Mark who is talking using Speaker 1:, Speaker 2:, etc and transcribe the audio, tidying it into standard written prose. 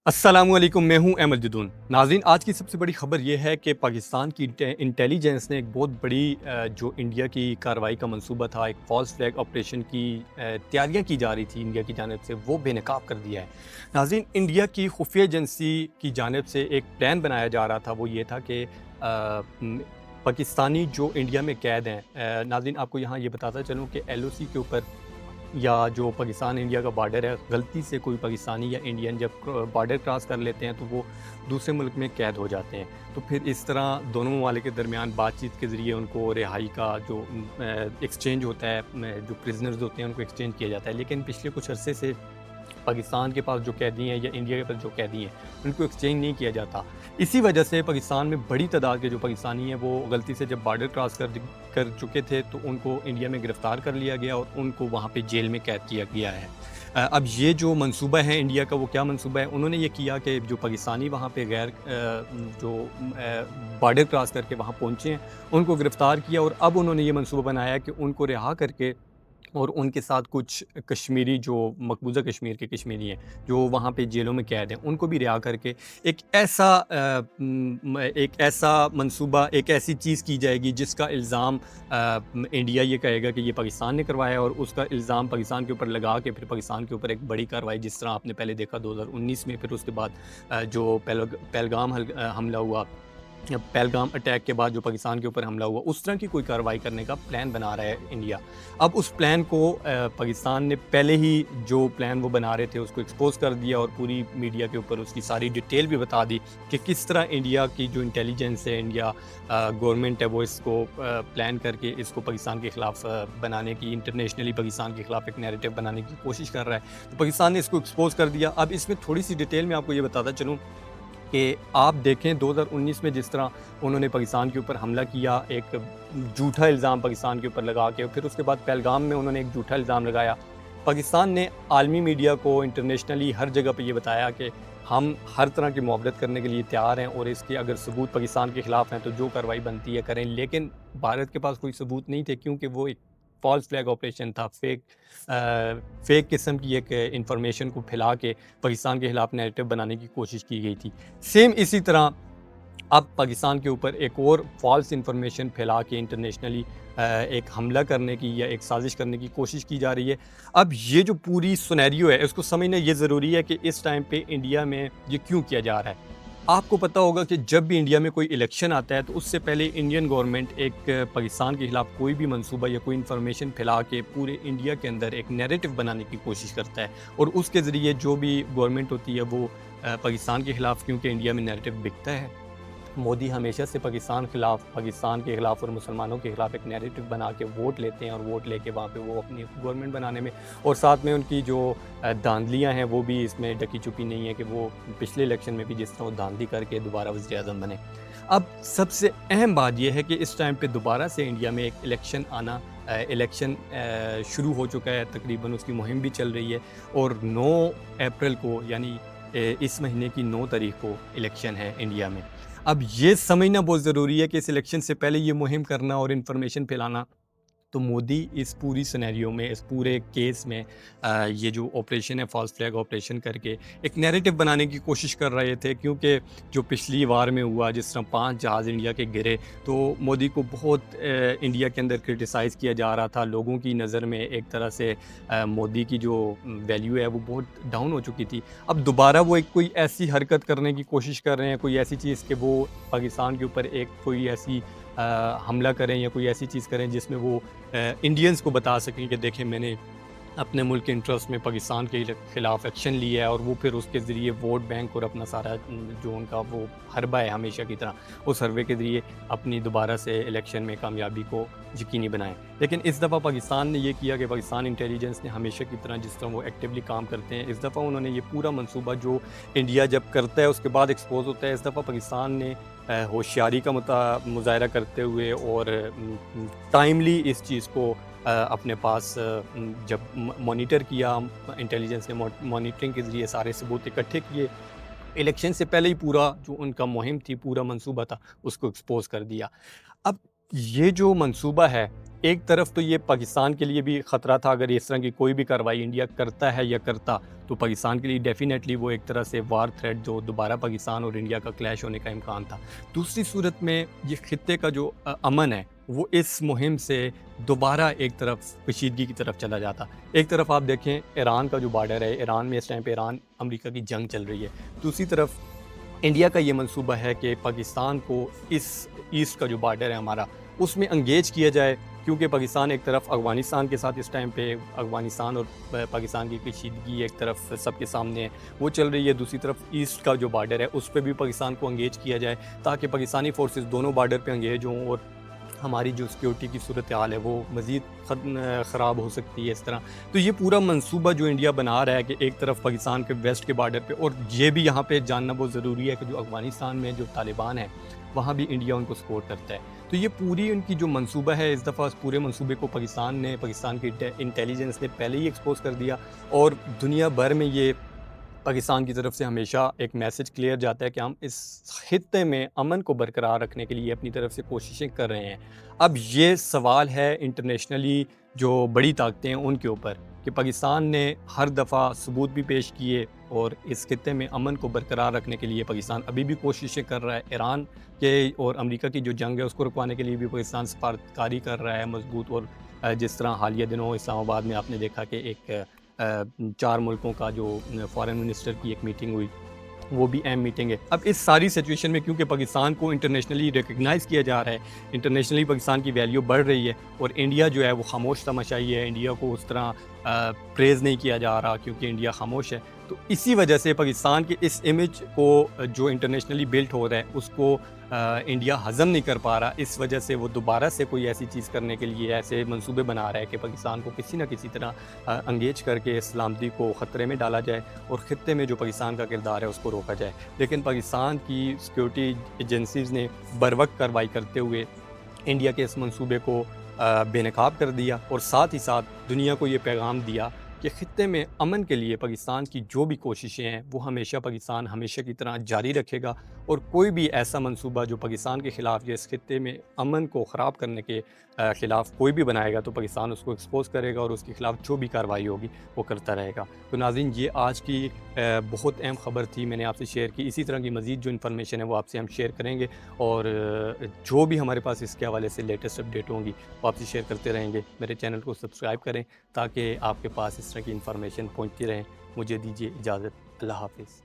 Speaker 1: अस्सलामुअलैकुम, मैं हूं अहमद जदून। नाज़रीन, आज की सबसे बड़ी ख़बर यह है कि पाकिस्तान की इंटेलिजेंस ने एक बहुत बड़ी जो इंडिया की कार्रवाई का मंसूबा था, एक फ़ॉल्स फ्लैग ऑपरेशन की तैयारियां की जा रही थी इंडिया की जानिब से, वो बेनकाब कर दिया है। नाज़रीन, इंडिया की खुफिया एजेंसी की जानिब से एक प्लान बनाया जा रहा था, वो ये था कि पाकिस्तानी जो इंडिया में कैद हैं, नाज़रीन आपको यहाँ ये बताता चलूँ कि LOC के ऊपर या जो पाकिस्तान इंडिया का बॉर्डर है, गलती से कोई पाकिस्तानी या इंडियन जब बॉर्डर क्रॉस कर लेते हैं तो वो दूसरे मुल्क में कैद हो जाते हैं। तो फिर इस तरह दोनों ममालिक के दरमियान बातचीत के ज़रिए उनको रिहाई का जो एक्सचेंज होता है, जो प्रिजनर्स होते हैं उनको एक्सचेंज किया जाता है। लेकिन पिछले कुछ अरसे से पाकिस्तान के पास जो कैदी हैं या इंडिया के पास जो कैदी हैं, उनको एक्सचेंज नहीं किया जाता। इसी वजह से पाकिस्तान में बड़ी तादाद के जो पाकिस्तानी हैं, वो गलती से जब बॉर्डर क्रॉस कर चुके थे तो उनको इंडिया में गिरफ़्तार कर लिया गया और उनको वहाँ पे जेल में कैद किया गया है। अब ये जो मंसूबा है इंडिया का, वो क्या मंसूबा है? उन्होंने ये किया कि जो पाकिस्तानी वहाँ पे बॉर्डर क्रॉस करके वहाँ पहुँचे हैं, उनको गिरफ़्तार किया और अब उन्होंने ये मंसूबा बनाया कि उनको रिहा करके और उनके साथ कुछ कश्मीरी जो मकबूज़ा कश्मीर के कश्मीरी हैं, जो वहाँ पे जेलों में कैद हैं, उनको भी रिहा करके एक ऐसा मंसूबा, एक ऐसी चीज़ की जाएगी जिसका इल्ज़ाम इंडिया ये कहेगा कि ये पाकिस्तान ने करवाया है और उसका इल्ज़ाम पाकिस्तान के ऊपर लगा के फिर पाकिस्तान के ऊपर एक बड़ी कार्रवाई, जिस तरह आपने पहले देखा 2019 में, फिर उसके बाद जो हमला हुआ, पहलगाम अटैक के बाद जो पाकिस्तान के ऊपर हमला हुआ, उस तरह की कोई कार्रवाई करने का प्लान बना रहा है इंडिया। अब उस प्लान को पाकिस्तान ने पहले ही जो प्लान वो बना रहे थे उसको एक्सपोज़ कर दिया और पूरी मीडिया के ऊपर उसकी सारी डिटेल भी बता दी कि किस तरह इंडिया की जो इंटेलिजेंस है, इंडिया गवर्नमेंट है, वो इसको प्लान करके इसको पाकिस्तान के ख़िलाफ़ बनाने की, इंटरनेशनली पाकिस्तान के ख़िलाफ़ एक नैरेटिव बनाने की कोशिश कर रहा है। तो पाकिस्तान ने इसको एक्सपोज़ कर दिया। अब इसमें थोड़ी-सी डिटेल में आपको ये बताता चलूँ कि आप देखें 2019 में जिस तरह उन्होंने पाकिस्तान के ऊपर हमला किया, एक झूठा इल्ज़ाम पाकिस्तान के ऊपर लगा के, फिर उसके बाद पहलगाम में उन्होंने एक झूठा इल्ज़ाम लगाया। पाकिस्तान ने आलमी मीडिया को, इंटरनेशनली हर जगह पे ये बताया कि हम हर तरह की मुआवज़त करने के लिए तैयार हैं और इसके अगर सबूत पाकिस्तान के ख़िलाफ़ हैं तो जो कार्रवाई बनती है करें। लेकिन भारत के पास कोई सबूत नहीं थे, क्योंकि वो एक फ़ॉल्स फ्लैग ऑपरेशन था। फ़ेक किस्म की एक इंफॉर्मेशन को फैला के पाकिस्तान के ख़िलाफ़ नैरेटिव बनाने की कोशिश की गई थी। सेम इसी तरह अब पाकिस्तान के ऊपर एक और फ़ॉल्स इंफॉर्मेशन फैला के इंटरनेशनली एक हमला करने की या एक साजिश करने की कोशिश की जा रही है। अब ये जो पूरी सिनेरियो है, इसको समझना ये ज़रूरी है कि इस टाइम पे इंडिया में ये क्यों किया जा रहा है। आपको पता होगा कि जब भी इंडिया में कोई इलेक्शन आता है तो उससे पहले इंडियन गवर्नमेंट एक पाकिस्तान के ख़िलाफ़ कोई भी मंसूबा या कोई इन्फॉर्मेशन फैला के पूरे इंडिया के अंदर एक नैरेटिव बनाने की कोशिश करता है और उसके ज़रिए जो भी गवर्नमेंट होती है वो पाकिस्तान के ख़िलाफ़, क्योंकि इंडिया में नैरेटिव बिकता है, मोदी हमेशा से पाकिस्तान के ख़िलाफ़ और मुसलमानों के ख़िलाफ़ एक नैरेटिव बना के वोट लेते हैं और वोट लेके वहाँ पे वो अपनी गवर्नमेंट बनाने में, और साथ में उनकी जो धांधलियाँ हैं वो भी इसमें ढकी छुपी नहीं है कि वो पिछले इलेक्शन में भी जिस तरह वो धांधली करके दोबारा वज़ीर-ए-आज़म बने। अब सबसे अहम बात ये है कि इस टाइम पे दोबारा से इंडिया में एक इलेक्शन शुरू हो चुका है, तकरीबन उसकी मुहिम भी चल रही है और 9 अप्रैल को, यानी इस महीने की 9 तारीख को इलेक्शन है इंडिया में। अब ये समझना बहुत ज़रूरी है कि इस इलेक्शन से पहले ये मुहिम करना और इन्फॉर्मेशन फैलाना, तो मोदी इस पूरी सिनेरियो में, इस पूरे केस में ये जो ऑपरेशन है फ़ॉल्स फ्लैग ऑपरेशन करके एक नैरेटिव बनाने की कोशिश कर रहे थे, क्योंकि जो पिछली वार में हुआ, जिस तरह 5 जहाज़ इंडिया के गिरे, तो मोदी को बहुत इंडिया के अंदर क्रिटिसाइज़ किया जा रहा था। लोगों की नज़र में एक तरह से मोदी की जो वैल्यू है वो बहुत डाउन हो चुकी थी। अब दोबारा वो एक कोई ऐसी हरकत करने की कोशिश कर रहे हैं, कोई ऐसी चीज़ कि वो पाकिस्तान के ऊपर एक कोई ऐसी हमला करें या कोई ऐसी चीज़ करें जिसमें वो इंडियंस को बता सकें कि देखें, मैंने अपने मुल्क के इंटरेस्ट में पाकिस्तान के ख़िलाफ़ एक्शन लिया है, और वो फिर उसके ज़रिए वोट बैंक और अपना सारा जो उनका वो हरबा है हमेशा की तरह, उस हरबे के ज़रिए अपनी दोबारा से इलेक्शन में कामयाबी को यकीनी बनाएं। लेकिन इस दफ़ा पाकिस्तान ने ये किया कि पाकिस्तान इंटेलिजेंस ने हमेशा की तरह जिस तरह वो एक्टिवली काम करते हैं, इस दफ़ा उन्होंने ये पूरा मंसूबा जो इंडिया जब करता है उसके बाद एक्सपोज होता है, इस दफ़ा पाकिस्तान ने होशियारी का मुज़ाहरा करते हुए और टाइमली इस चीज़ को अपने पास जब मॉनिटर किया, इंटेलिजेंस ने मॉनिटरिंग के ज़रिए सारे सबूत इकट्ठे किए, इलेक्शन से पहले ही पूरा जो उनका मुहिम थी, पूरा मंसूबा था, उसको एक्सपोज़ कर दिया। अब ये जो मंसूबा है, एक तरफ तो ये पाकिस्तान के लिए भी ख़तरा था, अगर इस तरह की कोई भी कार्रवाई इंडिया करता है या करता, तो पाकिस्तान के लिए डेफ़िनेटली वो एक तरह से वार थ्रेट जो दोबारा पाकिस्तान और इंडिया का क्लैश होने का इम्कान था। दूसरी सूरत में ये ख़ित्ते का जो अमन है, वो इस मुहिम से दोबारा एक तरफ कशीदगी की तरफ चला जाता। एक तरफ आप देखें ईरान का जो बॉर्डर है, ईरान में इस टाइम पे ईरान अमेरिका की जंग चल रही है। दूसरी तरफ इंडिया का ये मंसूबा है कि पाकिस्तान को इस ईस्ट का जो बॉर्डर है हमारा, उसमें एंगेज किया जाए, क्योंकि पाकिस्तान एक तरफ अफ़गानिस्तान के साथ इस टाइम पे अफ़गानिस्तान और पाकिस्तान की कशीदगी एक तरफ सबके सामने है, वो चल रही है। दूसरी तरफ ईस्ट का जो बॉर्डर है, उस पे भी पाकिस्तान को एंगेज किया जाए, ताकि पाकिस्तानी फ़ोर्सेस दोनों बॉर्डर पे एंगेज हों और हमारी जो सिक्योरिटी की सूरत हाल है वो मज़ीद ख़राब हो सकती है इस तरह। तो ये पूरा मंसूबा जो इंडिया बना रहा है कि एक तरफ पाकिस्तान के वेस्ट के बॉर्डर पे, और ये भी यहाँ पे जानना बहुत ज़रूरी है कि जो अफ़गानिस्तान में जो तालिबान है, वहाँ भी इंडिया उनको सपोर्ट करता है। तो ये पूरी उनकी जो मंसूबा है, इस दफ़ा इस पूरे मंसूबे को पाकिस्तान की इंटेलिजेंस ने पहले ही एक्सपोज़ कर दिया, और दुनिया भर में ये पाकिस्तान की तरफ से हमेशा एक मैसेज क्लियर जाता है कि हम इस खित्ते में अमन को बरकरार रखने के लिए अपनी तरफ से कोशिशें कर रहे हैं। अब ये सवाल है इंटरनेशनली जो बड़ी ताकतें हैं उनके ऊपर, कि पाकिस्तान ने हर दफ़ा सबूत भी पेश किए, और इस खित्ते में अमन को बरकरार रखने के लिए पाकिस्तान अभी भी कोशिशें कर रहा है। ईरान के और अमेरिका की जो जंग है उसको रुकवाने के लिए भी पाकिस्तान सफारतकारी कर रहा है मजबूत। और जिस तरह हालिया दिनों इस्लामाबाद में आपने देखा कि एक 4 मुल्कों का जो फ़ॉरेन मिनिस्टर की एक मीटिंग हुई, वो भी अहम मीटिंग है। अब इस सारी सिचुएशन में क्योंकि पाकिस्तान को इंटरनेशनली रिकॉग्नाइज़ किया जा रहा है, इंटरनेशनली पाकिस्तान की वैल्यू बढ़ रही है, और इंडिया जो है वो खामोश तमाशाई है, इंडिया को उस तरह प्रेज़ नहीं किया जा रहा क्योंकि इंडिया खामोश है। तो इसी वजह से पाकिस्तान के इस इमेज को जो इंटरनेशनली बिल्ट हो रहा है उसको इंडिया हज़म नहीं कर पा रहा। इस वजह से वो दोबारा से कोई ऐसी चीज़ करने के लिए ऐसे मंसूबे बना रहा है कि पाकिस्तान को किसी न किसी तरह एंगेज करके सलामती को ख़तरे में डाला जाए, और ख़ित्ते में जो पाकिस्तान का किरदार है उसको रोका जाए। लेकिन पाकिस्तान की सिक्योरिटी एजेंसीज़ ने बरवक़्त कार्रवाई करते हुए इंडिया के इस मंसूबे को बेनकाब कर दिया, और साथ ही साथ दुनिया को ये पैगाम दिया कि ख़ित्ते में अमन के लिए पाकिस्तान की जो भी कोशिशें हैं वो हमेशा पाकिस्तान हमेशा की तरह जारी रखेगा, और कोई भी ऐसा मंसूबा जो पाकिस्तान के ख़िलाफ़ या इस खित्ते में अमन को ख़राब करने के ख़िलाफ़ कोई भी बनाएगा, तो पाकिस्तान उसको एक्सपोज़ करेगा और उसके ख़िलाफ़ जो भी कार्रवाई होगी वो करता रहेगा। तो नाज़रीन, ये आज की बहुत अहम ख़बर थी, मैंने आपसे शेयर की। इसी तरह की मज़ीद जो इन्फॉर्मेशन है वो आपसे हम शेयर करेंगे, और जो भी हमारे पास इसके हवाले से लेटेस्ट अपडेट होंगी वो आपसे शेयर करते रहेंगे। मेरे चैनल को सब्सक्राइब करें ताकि आपके पास इस तरह की इन्फॉर्मेशन पहुँचती रहे। मुझे दीजिए इजाज़त। अल्लाह हाफ़िज़।